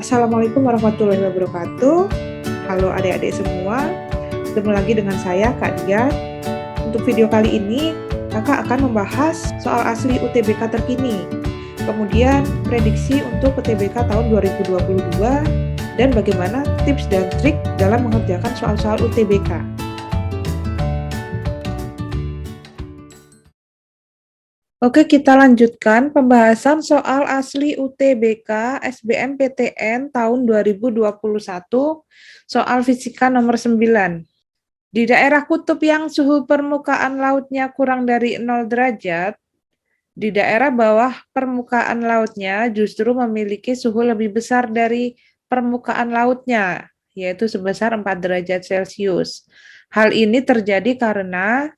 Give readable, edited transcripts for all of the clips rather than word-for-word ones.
Assalamualaikum warahmatullahi wabarakatuh. Halo adik-adik semua, ketemu lagi dengan saya Kak Dia. Untuk video kali ini, kakak akan membahas soal asli UTBK terkini, kemudian prediksi untuk UTBK tahun 2022, dan bagaimana tips dan trik dalam mengerjakan soal-soal UTBK. Oke, kita lanjutkan pembahasan soal asli UTBK SBMPTN tahun 2021, soal fisika nomor 9. Di daerah kutub yang suhu permukaan lautnya kurang dari 0 derajat, di daerah bawah permukaan lautnya justru memiliki suhu lebih besar dari permukaan lautnya, yaitu sebesar 4 derajat Celcius. Hal ini terjadi karena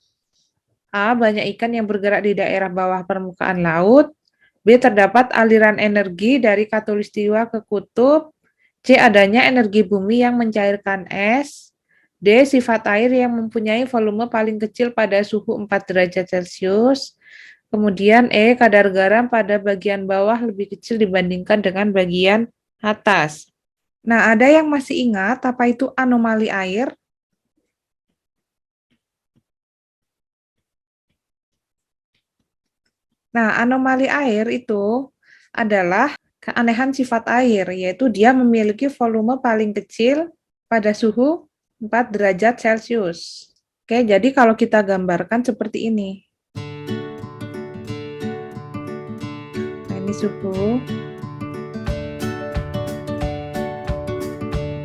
A. Banyak ikan yang bergerak di daerah bawah permukaan laut. B. Terdapat aliran energi dari khatulistiwa ke kutub. C. Adanya energi bumi yang mencairkan es. D. Sifat air yang mempunyai volume paling kecil pada suhu 4 derajat Celcius. Kemudian E. Kadar garam pada bagian bawah lebih kecil dibandingkan dengan bagian atas. Nah, ada yang masih ingat apa itu anomali air? Nah, anomali air itu adalah keanehan sifat air, yaitu dia memiliki volume paling kecil pada suhu 4 derajat Celcius. Oke, jadi kalau kita gambarkan seperti ini. Nah, ini suhu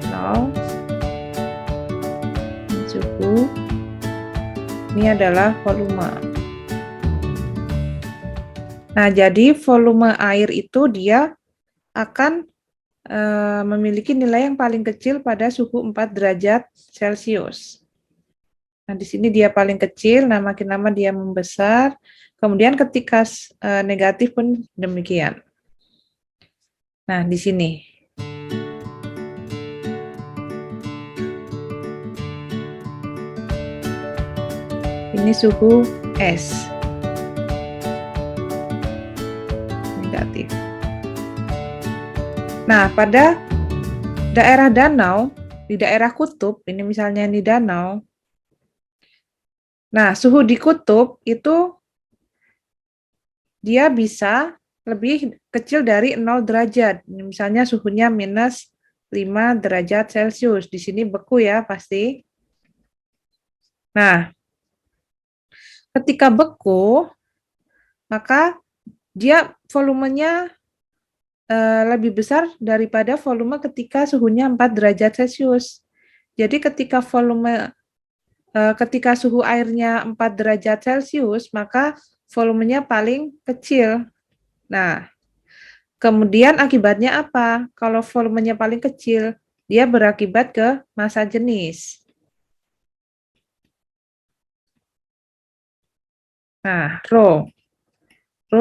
0. Ini suhu. Ini adalah volume. Nah, jadi volume air itu dia akan memiliki nilai yang paling kecil pada suhu 4 derajat Celcius. Nah, di sini dia paling kecil, nah makin lama dia membesar. Kemudian ketika negatif pun demikian. Nah, di sini. Ini suhu es. Negatif. Nah, pada daerah danau, di daerah kutub, ini misalnya di danau. Nah, suhu di kutub itu dia bisa lebih kecil dari 0 derajat. Misalnya suhunya minus 5 derajat Celcius. Di sini beku ya pasti. Nah, ketika beku, maka dia volumenya lebih besar daripada volume ketika suhunya 4 derajat Celcius. Jadi ketika suhu airnya 4 derajat Celcius, maka volumenya paling kecil. Nah, kemudian akibatnya apa? Kalau volumenya paling kecil, dia berakibat ke massa jenis. Nah, Rho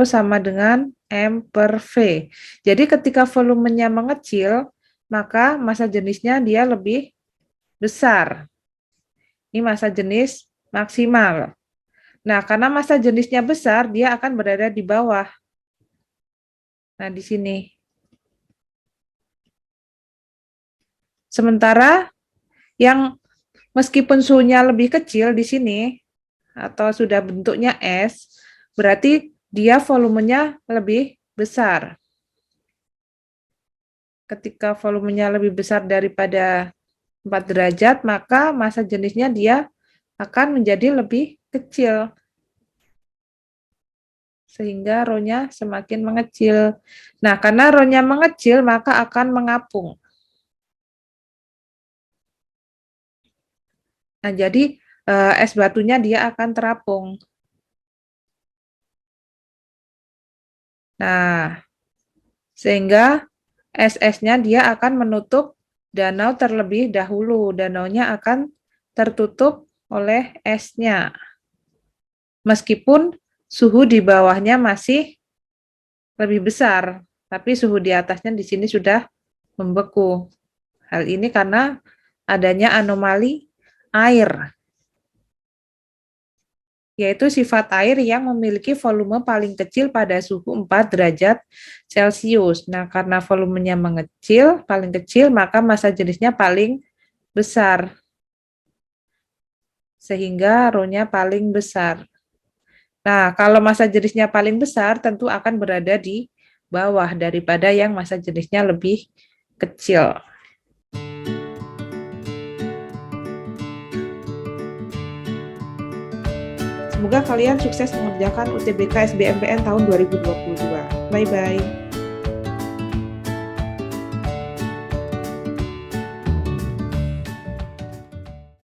sama dengan M per V. Jadi ketika volumenya mengecil, maka massa jenisnya dia lebih besar. Ini massa jenis maksimal. Nah, karena massa jenisnya besar, dia akan berada di bawah. Nah, di sini. Sementara yang meskipun suhunya lebih kecil di sini, atau sudah bentuknya es, berarti dia volumenya lebih besar. Ketika volumenya lebih besar daripada 4 derajat, maka massa jenisnya dia akan menjadi lebih kecil. Sehingga rho-nya semakin mengecil. Nah, karena rho-nya mengecil, maka akan mengapung. Nah, jadi es batunya dia akan terapung. Nah, sehingga es-esnya dia akan menutup danau terlebih dahulu. Danaunya akan tertutup oleh esnya. Meskipun suhu di bawahnya masih lebih besar, tapi suhu di atasnya di sini sudah membeku. Hal ini karena adanya anomali air. yaitu sifat air yang memiliki volume paling kecil pada suhu 4 derajat Celcius. Nah, karena volumenya mengecil, paling kecil, maka massa jenisnya paling besar, sehingga rho-nya paling besar. Nah, kalau massa jenisnya paling besar, tentu akan berada di bawah daripada yang massa jenisnya lebih kecil. Semoga kalian sukses mengerjakan UTBK SBMPTN tahun 2022. Bye-bye.